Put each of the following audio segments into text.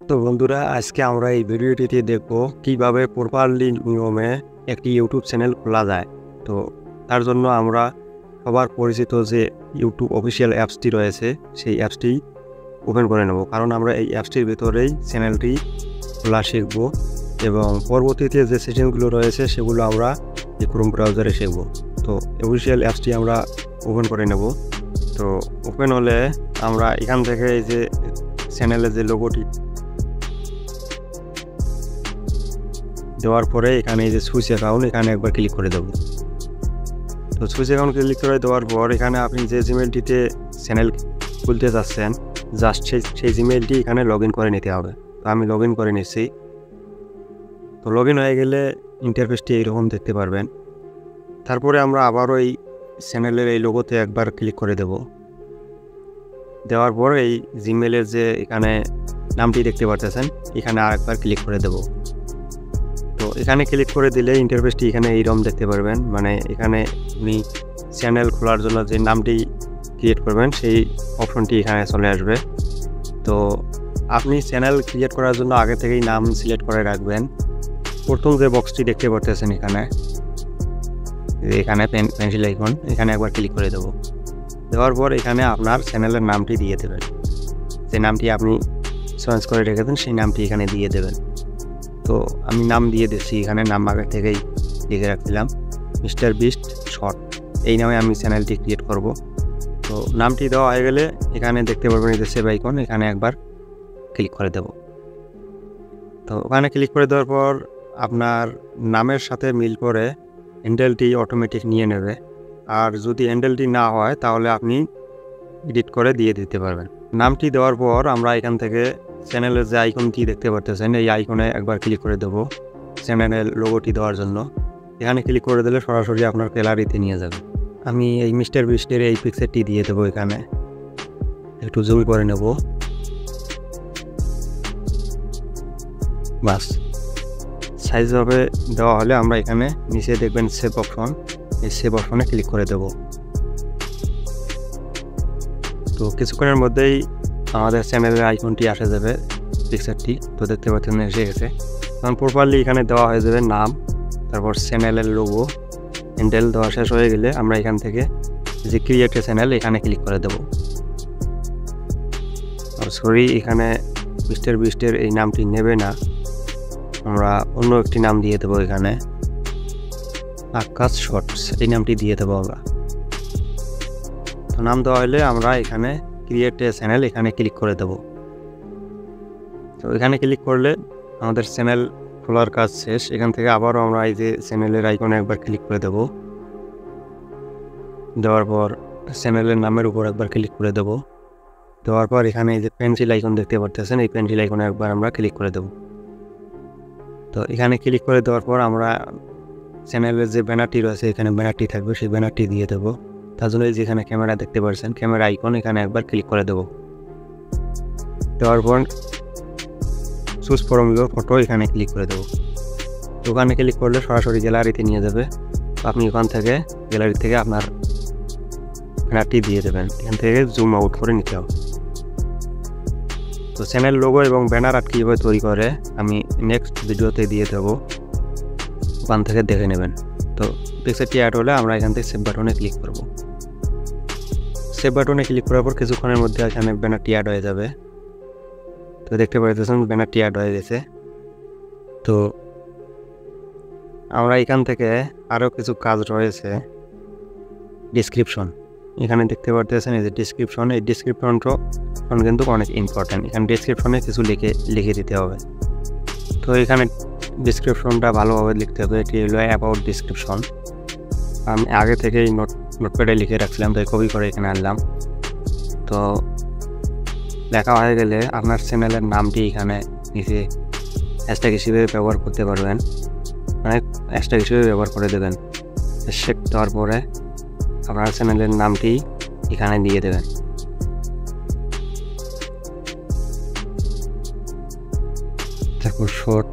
তো বন্ধুরা, আজকে আমরা এই ভিডিওটিতে দেখব কিভাবে প্রপারলি নিয়মে একটি ইউটিউব চ্যানেল খোলা যায়। তো তার জন্য আমরা সবার পরিচিত যে ইউটিউব অফিসিয়াল অ্যাপসটি রয়েছে সেই অ্যাপসটি ওপেন করে নেব, কারণ আমরা এই অ্যাপসটির ভিতরেই চ্যানেলটি খোলা শিখব এবং পরবর্তীতে যে সেটিংসগুলো রয়েছে সেগুলো আমরা এই ক্রোম ব্রাউজারে শিখব। তো অফিসিয়াল অ্যাপসটি আমরা ওপেন করে নেব। তো ওপেন হলে আমরা এখান থেকে এই যে চ্যানেলের যে লোগোটি দেওয়ার পরে এখানে এই যে সুইচ অ্যাকাউন্ট এখানে একবার ক্লিক করে দেব। তো সুইচ অ্যাকাউন্ট ক্লিক করে দেওয়ার পর এখানে আপনি যে জিমেলটিতে চ্যানেল খুলতে চাচ্ছেন জাস্ট সেই জিমেলটি এখানে লগ ইন করে নিতে হবে। তো আমি লগ ইন করে নিচ্ছি। তো লগ ইন হয়ে গেলে ইন্টারফেসটি এইরকম দেখতে পারবেন। তারপরে আমরা আবারও এই চ্যানেলের এই লোগোতে একবার ক্লিক করে দেব। দেওয়ার পর এই জিমেলের যে এখানে নামটি দেখতে পারতেছেন এখানে আরেকবার ক্লিক করে দেব। তো এখানে ক্লিক করে দিলে ইন্টারফেসটি এখানে এইরকম দেখতে পারবেন, মানে এখানে আপনি চ্যানেল খোলার জন্য যে নামটি ক্রিয়েট করবেন সেই অপশনটি এখানে চলে আসবে। তো আপনি চ্যানেল ক্রিয়েট করার জন্য আগে থেকেই নাম সিলেক্ট করে রাখবেন। প্রথম যে বক্সটি দেখতে পারতেছেন এখানে পেন্সিল আইকন, এখানে একবার ক্লিক করে দেব। দেওয়ার পর এখানে আপনার চ্যানেলের নামটি দিয়ে দেবেন, যে নামটি আপনি চয়েস করে রেখেছেন সেই নামটি এখানে দিয়ে দেবেন। তো আমি নাম দিয়ে দিচ্ছি, এখানে নাম আগে থেকেই লিখে রাখছিলাম মিস্টার বিস্ট শর্ট, এই নামে আমি চ্যানেলটি ক্রিয়েট করব। তো নামটি দেওয়া হয়ে গেলে এখানে দেখতে পারবেন এই যে সেভ আইকন, এখানে একবার ক্লিক করে দেব। তো ওখানে ক্লিক করে দেওয়ার পর আপনার নামের সাথে মিল করে হ্যান্ডেলটি অটোমেটিক নিয়ে নেবে। আর যদি হ্যান্ডেলটি না হয় তাহলে আপনি এডিট করে দিয়ে দিতে পারবেন। নামটি দেওয়ার পর আমরা এখান থেকে চ্যানেলের যে আইকনটি দেখতে পারতেছেন এই আইকনে একবার ক্লিক করে দেব চ্যানেলের লোগোটি দেওয়ার জন্য। এখানে ক্লিক করে দিলে সরাসরি আপনার গ্যালারিতে নিয়ে যাবে। আমি এই মিস্টার বিস্টের এই পিকচারটি দিয়ে দেবো, এখানে একটু জুম করে নেব। বাস সাইজভাবে দেওয়া হলে আমরা এখানে নিচে দেখবেন সেভ অপশন, এই সেভ অপশনে ক্লিক করে দেব। তো কিছুক্ষণের মধ্যেই আমাদের চ্যানেলের আইকনটি আসে যাবে, পিকচারটি তো দেখতে পাচ্ছেন এসে গেছে। তখন প্রপারলি এখানে দেওয়া হয়ে যাবে নাম, তারপর চ্যানেলের লোগো, হ্যান্ডেল দেওয়া শেষ হয়ে গেলে আমরা এখান থেকে যে ক্রিয়েট এ চ্যানেল এখানে ক্লিক করে দেব। আর সরি, এখানে মিস্টার বিস্টের এই নামটি নেবে না, আমরা অন্য একটি নাম দিয়ে দেবো, এখানে আকাশ শর্টস এই নামটি দিয়ে দেবো আমরা। তো নাম দেওয়া হলে আমরা এখানে ক্রিয়েট এ চ্যানেল এখানে ক্লিক করে দেব। তো এখানে ক্লিক করলে আমাদের চ্যানেল খোলার কাজ শেষ। এখান থেকে আবারও আমরা এই যে চ্যানেলের আইকনে একবার ক্লিক করে দেব। দেওয়ার পর চ্যানেলের নামের উপর একবার ক্লিক করে দেব। দেওয়ার পর এখানে এই যে পেন্সিল আইকন দেখতে পাচ্ছেন এই পেন্সিল আইকনে একবার আমরা ক্লিক করে দেব। তো এখানে ক্লিক করে দেওয়ার পর আমরা চ্যানেলের যে ব্যানারটি রয়েছে এখানে ব্যানারটি থাকবে, সেই ব্যানারটি দিয়ে দেব। তার জন্য যেখানে ক্যামেরা দেখতে পাচ্ছেন ক্যামেরা আইকন এখানে একবার ক্লিক করে দেব। দেওয়ার পর চুজ ফ্রম ইউর ফটো এখানে ক্লিক করে দেব। তো ওখানে ক্লিক করলে সরাসরি গ্যালারিতে নিয়ে যাবে। আপনি ওখান থেকে গ্যালারি থেকে আপনার ব্যানারটি দিয়ে দেবেন, এখান থেকে জুম আউট করে নিতে হবে। তো চ্যানেল লোগো এবং ব্যানার আর্ট কীভাবে তৈরি করে আমি নেক্সট ভিডিওতে দিয়ে দেবো, ওখান থেকে দেখে নেবেন। তো পিকচারটি অ্যাড হলে আমরা এখান থেকে সেভ বাটনে ক্লিক করব। সেভ বাটনে ক্লিক করার পর কিছুক্ষণের মধ্যে এখানে ব্যানারটি অ্যাড হয়ে যাবে। তো দেখতে পাচ্ছেন ব্যানারটি অ্যাড হয়ে গেছে। তো আমরা এখান থেকে আরও কিছু কাজ রয়েছে, ডিসক্রিপশন এখানে দেখতে পাচ্ছেন এই যে ডিসক্রিপশন, এই ডিসক্রিপশনটা কিন্তু অনেক ইম্পর্ট্যান্ট। এখানে ডিসক্রিপশনে কিছু লিখে দিতে হবে। তো এখানে ডিসক্রিপশনটা ভালোভাবে লিখতে হবে। এটি হলো অ্যাবাউট ডিসক্রিপশন, আমি আগে থেকেই নোটপ্যাডে লিখে রাখছিলাম, তাই কপি করে এখানে আনলাম। তো লেখা হয়ে গেলে আপনার চ্যানেলের নামটি এখানে নিচে হ্যাশট্যাগ হিসেবে ব্যবহার করতে পারবেন, মানে হ্যাশট্যাগ হিসেবে ব্যবহার করে দেবেন। হ্যাশট্যাগ দেওয়ার পরে আপনার চ্যানেলের নামটি এখানে দিয়ে দেবেন। তারপর শর্ট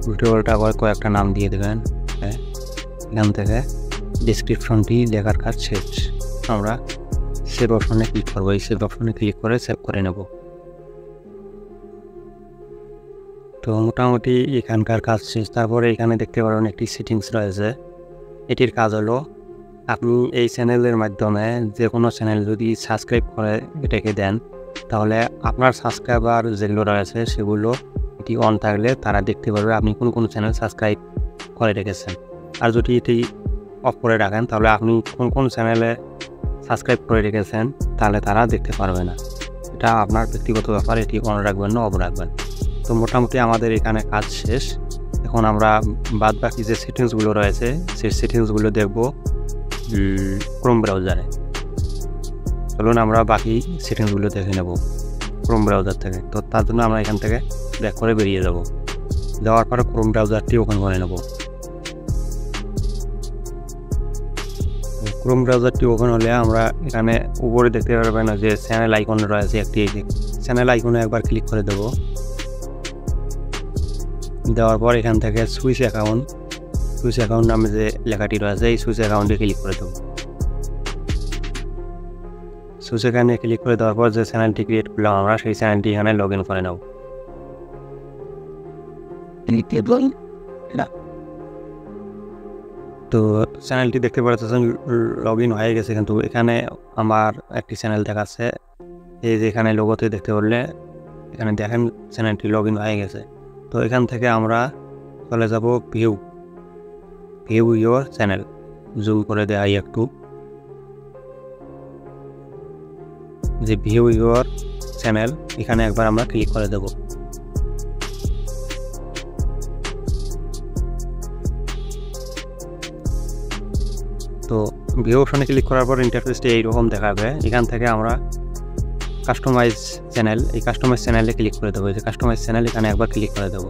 ভিডিওটা আবার কয়েকটা নাম দিয়ে দেবেন। এখান থেকে ডিসক্রিপশনটি লেখার কাজ শেষ। আমরা সেভ অপশনে ক্লিক করবো, এই সেভ অপশনে ক্লিক করে সেভ করে নেব। তো মোটামুটি এখানকার কাজ শেষ। তারপরে এখানে দেখতে পারেন একটি সেটিংস রয়েছে। এটির কাজ হলো আপনি এই চ্যানেলের মাধ্যমে যে কোনো চ্যানেল যদি সাবস্ক্রাইব করে রেখে দেন, তাহলে আপনার সাবস্ক্রাইবার যেগুলো রয়েছে সেগুলো এটি অন থাকলে তারা দেখতে পারবে আপনি কোন কোন চ্যানেল সাবস্ক্রাইব করে রেখেছেন। আর যদি এটি অফ করে রাখেন তাহলে আপনি কোন কোন চ্যানেলে সাবস্ক্রাইব করে রেখেছেন তাহলে তারা দেখতে পারবে না। এটা আপনার ব্যক্তিগত ব্যাপার, এটি অন রাখবেন না অফ রাখবেন। তো মোটামুটি আমাদের এখানে কাজ শেষ। এখন আমরা বাদ বাকি যে সেটিংসগুলো রয়েছে সেই সেটিংসগুলো দেখব ক্রোম ব্রাউজারে। চলুন আমরা বাকি সেটিংসগুলো দেখে নেব ক্রোম ব্রাউজার থেকে। তো তার জন্য আমরা এখান থেকে ব্যাক করে বেরিয়ে যাব। যাওয়ার পরে ক্রোম ব্রাউজারটি ওপেন করে নেব। ক্রোম ব্রাউজারটি ওপেন হলে আমরা এখানে উপরে দেখতে পারবেন যে চ্যানেল আইকন রয়েছে একটি, চ্যানেল আইকনে একবার ক্লিক করে দেব। দেওয়ার পর এখান থেকে সুইচ অ্যাকাউন্ট নামে যে লেখাটি রয়েছে এই সুইচ অ্যাকাউন্টে ক্লিক করে দেব। সুইচ অ্যাকাউন্টে ক্লিক করে দেওয়ার পর যে চ্যানেলটি ক্রিয়েট করলাম আমরা সেই চ্যানেলটি এখানে লগ ইন করে নেব। তো চ্যানেলটি দেখতে পাচ্ছেন লগ ইন হয়ে গেছে, কিন্তু এখানে আমার একটি চ্যানেল দেখাচ্ছে। এই যে এখানে লোগোতে দেখতে পারলে এখানে দেখেন চ্যানেলটি লগ ইন হয়ে গেছে। তো এখান থেকে আমরা চলে যাব ভিউ ইউর চ্যানেল। জুম করে দেয় একটু, যে ভিউ ইউর চ্যানেল এখানে একবার আমরা ক্লিক করে দেব। তো ভিউ অপশনে ক্লিক করার পর ইন্টারফেসটি এইরকম দেখাবে। এখান থেকে আমরা কাস্টমাইজ চ্যানেল, এই কাস্টমাইজ চ্যানেলে ক্লিক করে দেবো। এই যে কাস্টমাইজ চ্যানেল এখানে একবার ক্লিক করে দেবো।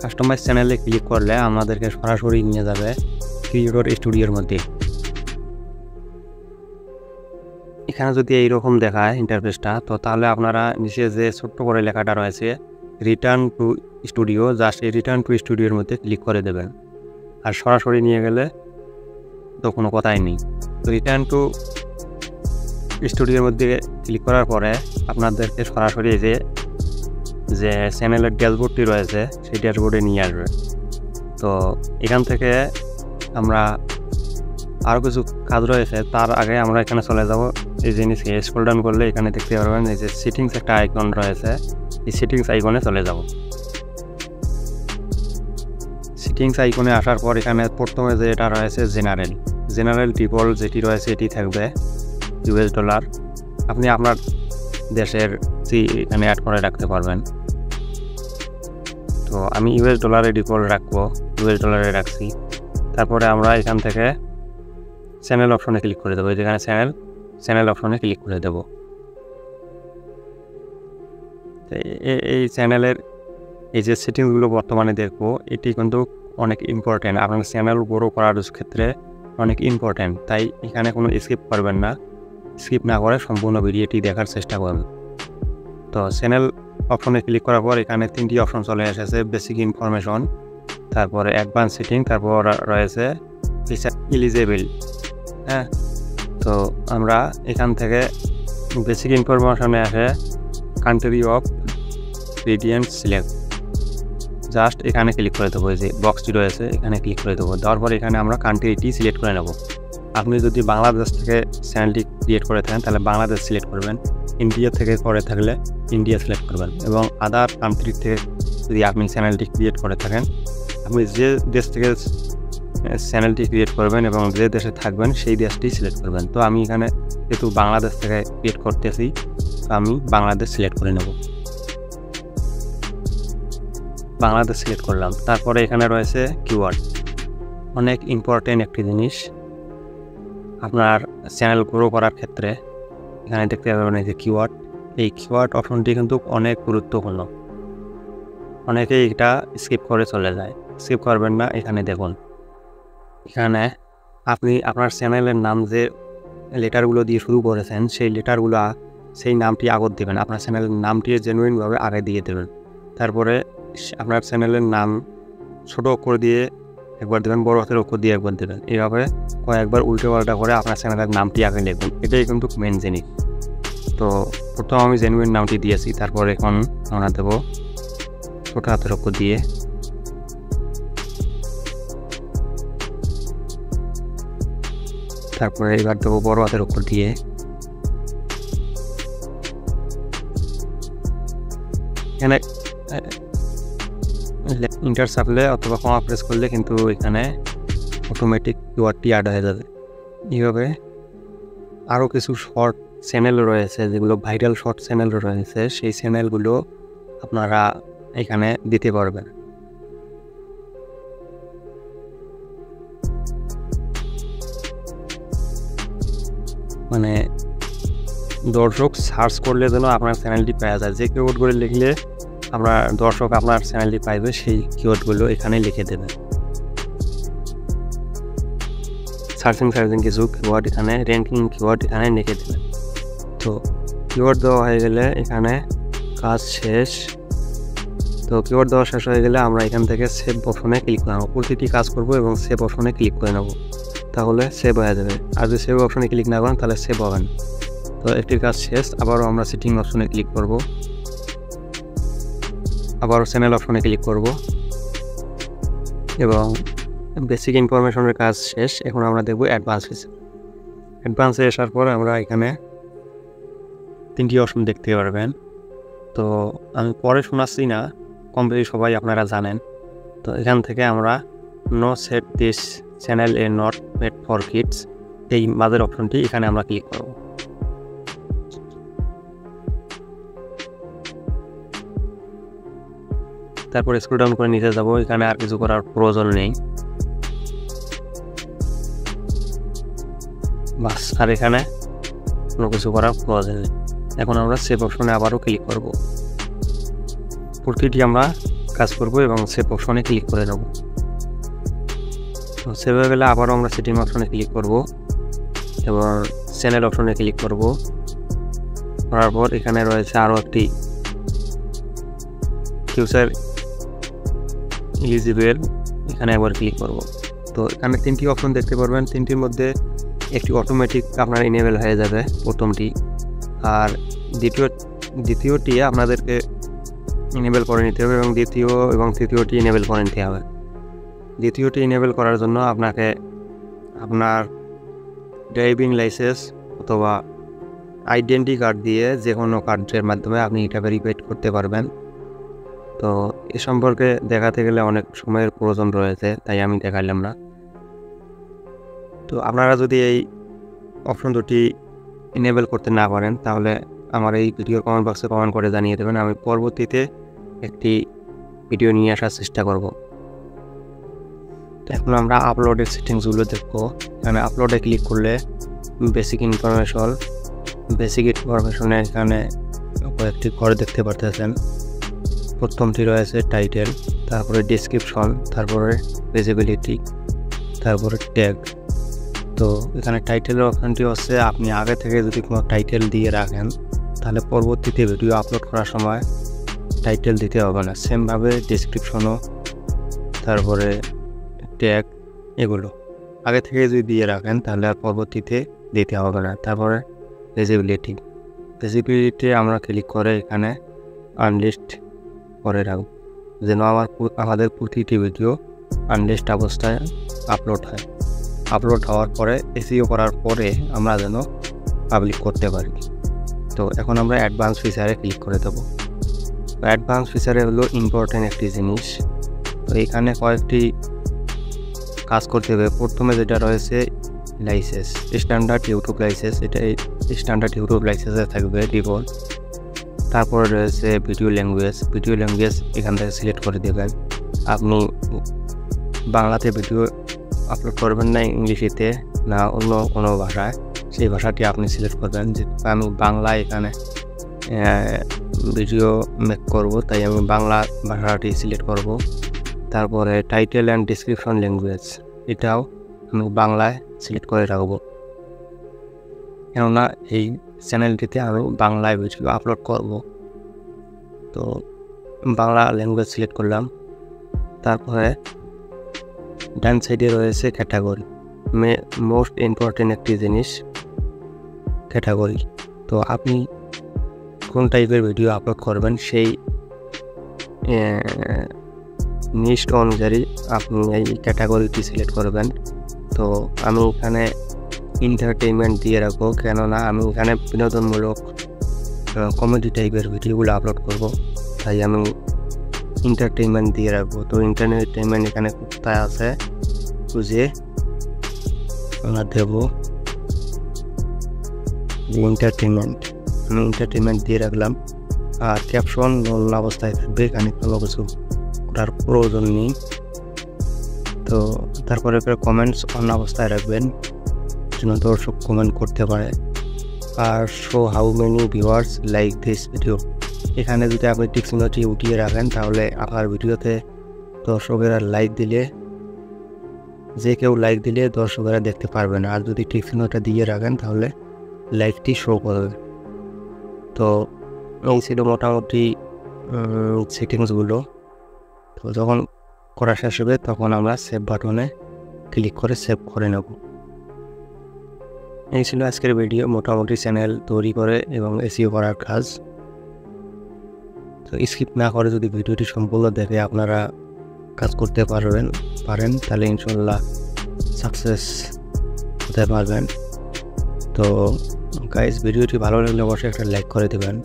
কাস্টমাইজ চ্যানেলে ক্লিক করলে আমাদেরকে সরাসরি নিয়ে যাবে ক্রিয়েটর স্টুডিওর মধ্যে। এখানে যদি এইরকম দেখায় ইন্টারফেসটা, তো তাহলে আপনারা নিচে যে ছোট্ট করে লেখাটা রয়েছে রিটার্ন টু স্টুডিও, জাস্ট এই রিটার্ন টু স্টুডিওর মধ্যে ক্লিক করে দেবেন। আর সরাসরি নিয়ে গেলে তো কোনো কথাই নেই। তো রিটার্ন টু স্টুডিওর মধ্যে ক্লিক করার পরে আপনাদেরকে সরাসরি যে চ্যানেলের ড্যাশবোর্ডটি রয়েছে সেই ড্যাশবোর্ডে নিয়ে আসবে। তো এখান থেকে আমরা আরও কিছু কাজ রয়েছে, তার আগে আমরা এখানে চলে যাব। এই জিনিসকে স্ক্রল ডাউন করলে এখানে দেখতে পারবেন এই যে সেটিংস একটা আইকন রয়েছে, এই সেটিংস আইকনে চলে যাব। সেটিংস আইকনে আসার পর এখানে প্রথমে যে এটা রয়েছে জেনারেল ডিফল্ট যেটি রয়েছে এটি থাকবে $। আপনি আপনার দেশের এখানে অ্যাড করে রাখতে পারবেন। তো আমি $এ ডিফল্ট রাখবো, $এ রাখছি। তারপরে আমরা এখান থেকে চ্যানেল অপশনে ক্লিক করে দেবো। যেখানে চ্যানেল অপশনে ক্লিক করে দেব। এই চ্যানেলের এই যে সেটিংসগুলো বর্তমানে দেখবো এটি কিন্তু অনেক ইম্পর্টেন্ট, আপনার চ্যানেল বড় করার ক্ষেত্রে অনেক ইম্পর্টেন্ট। তাই এখানে কোনো স্কিপ করবেন না, স্কিপ না করে সম্পূর্ণ ভিডিওটি দেখার চেষ্টা করুন। তো চ্যানেল অপশনে ক্লিক করার পর এখানে 3টি অপশন চলে এসেছে, বেসিক ইনফরমেশন, তারপরে অ্যাডভান্স সেটিং, তারপর রয়েছে এলিজেবল। হ্যাঁ, তো আমরা এখান থেকে বেসিক ইনফরমেশনে আসে country of radiant select, just এখানে ক্লিক করে দেবো। এই যে বক্সটি রয়েছে এখানে ক্লিক করে দেবো। দেওয়ার পর এখানে আমরা কান্ট্রিটি সিলেক্ট করে নেব। আপনি যদি বাংলাদেশ থেকে চ্যানেলটি ক্রিয়েট করে থাকেন তাহলে বাংলাদেশ সিলেক্ট করবেন, ইন্ডিয়া থেকে করে থাকলে ইন্ডিয়া সিলেক্ট করবেন, এবং আদার কান্ট্রি থেকে যদি আপনি চ্যানেলটি ক্রিয়েট করে থাকেন আপনি যে দেশ থেকে চ্যানেলটি ক্রিয়েট করবেন এবং যে দেশে থাকবেন সেই দেশটি সিলেক্ট করবেন। তো আমি এখানে যেহেতু বাংলাদেশ থেকে ক্রিয়েট করতেছি তো আমি বাংলাদেশ সিলেক্ট করে নেব। বাংলাদেশ সিলেক্ট করলাম। তারপরে এখানে রয়েছে কিওয়ার্ড, অনেক ইম্পর্টেন্ট একটি জিনিস আপনার চ্যানেল গ্রো করার ক্ষেত্রে। এখানে দেখতে পাবেন এই যে কিওয়ার্ড, এই কিওয়ার্ড অপশনটি কিন্তু অনেক গুরুত্বপূর্ণ। অনেকেই এটা স্কিপ করে চলে যায়, স্কিপ করবেন না। এখানে দেখুন, এখানে আপনি আপনার চ্যানেলের নাম যে লেটারগুলো দিয়ে শুরু করেছেন সেই নামটি আগত দেবেন, আপনার চ্যানেলের নামটি জেনুইনভাবে আগে দিয়ে দেবেন। তারপরে আপনার চ্যানেলের নাম ছোট অক্ষর দিয়ে একবার দেবেন, বড় হাতের অক্ষর দিয়ে একবার দেবেন। এইভাবে কয়েকবার উল্টো পাল্টা করে আপনার চ্যানেলের নামটি আগে লিখবেন। এটাই কিন্তু মেন জিনিস। তো প্রথম আমি জেনুইন নামটি দিয়েছি, তারপর এখন আমরা দেবো ছোট হাতের অক্ষর দিয়ে, তারপরে এবার দেবো বড় হাতের অক্ষর দিয়ে, এখানে ইন্টার চাপলে অথবা কমা প্রেস করলে কিন্তু এখানে অটোমেটিক কিওয়ার্ডটি অ্যাড হয়ে যাবে। এইভাবে আরও কিছু শর্ট চ্যানেল রয়েছে, যেগুলো ভাইরাল শর্ট চ্যানেল রয়েছে, সেই চ্যানেলগুলো আপনারা এখানে দিতে পারবেন। মানে দর্শক সার্চ করলে যেন আপনার চ্যানেলটি পাওয়া যায়, যে কিওয়ার্ডগুলো লিখলে আপনার দর্শক আপনার চ্যানেলটি পাইবে সেই কিওয়ার্ডগুলো এখানে লিখে দেবেন। সার্চিং কিছু কিওয়ার্ড এখানে, র্যাঙ্কিং কিওয়ার্ড এখানে লিখে দেবেন। তো কিওয়ার্ড দেওয়া হয়ে গেলে এখানে কাজ শেষ। তো কিওয়ার্ড দেওয়া শেষ হয়ে গেলে আমরা এখান থেকে সেভ অপশনে ক্লিক করে নেব। প্রতিটি কাজ করব এবং সেভ অপশনে ক্লিক করে নেব, তাহলে সেভ হয়ে যাবে। আর যদি সেভ অপশনে ক্লিক না করেন তাহলে সেভ হবে না। তো একটির কাজ শেষ, আবারও আমরা সেটিং অপশনে ক্লিক করব, আবারও চ্যানেল অপশনে ক্লিক করব এবং বেসিক ইনফরমেশনের কাজ শেষ। এখন আমরা দেখব অ্যাডভান্স ফিচার। অ্যাডভান্সে আসার পর আমরা এখানে 3টি অপশন দেখতে পারবেন। তো আমি পরে শোনাচ্ছি না, কমপ্লিট সবাই আপনারা জানেন। তো এখান থেকে আমরা নো সেট দিস চ্যানেল এ নট মেড ফর কিডস, এই মাঝের অপশনটি এখানে আমরা ক্লিক করব। তারপর স্ক্রল ডাউন করে নিচে যাব, এখানে আর কিছু করার প্রয়োজন নেই, বাস। আর এখানে কোনো কিছু করার প্রয়োজন নেই। এখন আমরা সেভ অপশনে আবারও ক্লিক করব। প্রতিটি আমরা কাজ করব এবং সেভ অপশনে ক্লিক করে নেব। তো সেভ হয়ে গেলে আবারও আমরা সেটিং অপশনে ক্লিক করব এবং চ্যানেল অপশনে ক্লিক করব। করার পর এখানে রয়েছে আরও একটি ফিউচার এলিজিবল, এখানে একবার ক্লিক করব। তো এখানে 3টি অপশন দেখতে পারবেন, 3টির মধ্যে একটি অটোমেটিক আপনার ইনেবল হয়ে যাবে প্রথমটি, আর দ্বিতীয়টি আপনাদেরকে ইনেবল করে নিতে হবে এবং দ্বিতীয় এবং তৃতীয়টি ইনেবল করে নিতে হবে। দ্বিতীয়টি ইনেবল করার জন্য আপনাকে আপনার ড্রাইভিং লাইসেন্স অথবা আইডেন্টি কার্ড দিয়ে যে কোনো কার্ডের মাধ্যমে আপনি এটা ভেরিফাইড করতে পারবেন। তো এ সম্পর্কে দেখাতে গেলে অনেক সময়ের প্রয়োজন রয়েছে, তাই আমি দেখাইলাম না। তো আপনারা যদি এই অপশন দুটি ইনেবল করতে না পারেন তাহলে আমার এই ভিডিওর কমেন্ট বক্সে কমেন্ট করে জানিয়ে দেবেন, আমি পরবর্তীতে একটি ভিডিও নিয়ে আসার চেষ্টা করব। তো এখন আমরা আপলোডের সেটিংসগুলো দেখব। এখানে আপলোডে ক্লিক করলে বেসিক ইনফরমেশনে এখানে কয়েকটি ঘর দেখতে পারতেছেন। প্রথমটি রয়েছে টাইটেল, তারপরে ডেসক্রিপশন, তারপরে ভিজিবিলিটি, তারপরে ট্যাগ। তো এখানে টাইটেলের অপশনটি হচ্ছে আপনি আগে থেকে যদি কোনো টাইটেল দিয়ে রাখেন তাহলে পরবর্তীতে ভিডিও আপলোড করার সময় টাইটেল দিতে হবে না। সেমভাবে ডেসক্রিপশনও, তারপরে ট্যাগ, এগুলো আগে থেকে যদি দিয়ে রাখেন তাহলে আর পরবর্তীতে দিতে হবে না। তারপরে ভিজিবিলিটি আমরা ক্লিক করে এখানে আনলিস্ট করে রাখব, যেন আমাদের প্রতিটি ভিডিও আনলিস্ট অবস্থায় আপলোড হয়। আপলোড হওয়ার পরে এসইও করার পরে আমরা যেন পাবলিক করতে পারি। তো এখন আমরা অ্যাডভান্স ফিচারে ক্লিক করে দেবো। অ্যাডভান্স ফিচারে হলো ইম্পর্টেন্ট একটি জিনিস। তো এখানে কয়েকটি কাজ করতে হবে। প্রথমে যেটা রয়েছে লাইসেন্স, স্ট্যান্ডার্ড ইউটিউব লাইসেন্স, এটা স্ট্যান্ডার্ড ইউটিউব লাইসেন্সে থাকবে ডিফল্ট। তারপরে রয়েছে ভিডিও ল্যাঙ্গুয়েজ এখান থেকে সিলেক্ট করে দেবেন। আপনি বাংলাতে ভিডিও আপলোড করবেন না ইংলিশেতে না অন্য কোনো ভাষায়, সেই ভাষাটি আপনি সিলেক্ট করবেন। যে আমি বাংলায় এখানে ভিডিও মেক করব, তাই আমি বাংলা ভাষাটি সিলেক্ট করব। তারপরে টাইটেল অ্যান্ড ডেসক্রিপশন ল্যাঙ্গুয়েজ, এটাও আমি বাংলায় সিলেক্ট করে রাখবো, কেননা এই চ্যানেলটিতে আমি বাংলায় ভিডিও আপলোড করব। তো বাংলা ল্যাঙ্গুয়েজ সিলেক্ট করলাম। তারপরে ডান সাইডে রয়েছে ক্যাটাগরি, মোস্ট ইম্পর্টেন্ট একটি জিনিস ক্যাটাগরি। তো আপনি কোন টাইপের ভিডিও আপলোড করবেন সেই নিস্ট অনুযায়ী আপনি এই ক্যাটাগরিটি সিলেক্ট করবেন। তো আমি এখানে এন্টারটেইনমেন্ট দিয়ে রাখবো, কেননা আমি এখানে বিনোদনমূলক কমেডি টাইপের ভিডিওগুলো আপলোড করব, তাই আমি এন্টারটেইনমেন্ট দিয়ে রাখবো। তো এন্টারটেইনমেন্ট এখানে কোথায় আছে খুঁজে আমরা দেব এন্টারটেইনমেন্ট, আমি এন্টারটেইনমেন্ট দিয়ে রাখলাম। আর ক্যাপশন নল অবস্থায় থাকবে, এখানে কোনো কিছু করার প্রয়োজন নেই। তো তারপরে কমেন্টস অন অবস্থায় রাখবেন যেন দর্শক কমেন্ট করতে পারে। আর show how many viewers like this video, এখানে যদি আপনি টিক চিহ্নটি উঠিয়ে রাখেন তাহলে আপনার ভিডিওতে দর্শকেরা লাইক দিলে, যে কেউ লাইক দিলে দর্শকেরা দেখতে পারবে না। আর যদি টিক চিহ্নটা দিয়ে রাখেন তাহলে লাইকটি শো করবে। তো এই ছিল মোটামুটি সেটিংসগুলো। তো যখন করা শেষ হবে তখন আমরা সেভ বাটনে ক্লিক করে সেভ করে নেব। এই ছিল আজকের ভিডিও, মোটামুটি চ্যানেল তৈরি করে এবং এসইও করার কাজ। তো স্কিপ না করে যদি ভিডিওটি সম্পূর্ণ দেখে আপনারা কাজ করতে পারেন তাহলে ইনশাল্লাহ সাকসেস হতে পারবেন। তো গাইস, ভিডিওটি ভালো লাগলে অবশ্যই একটা লাইক করে দেবেন।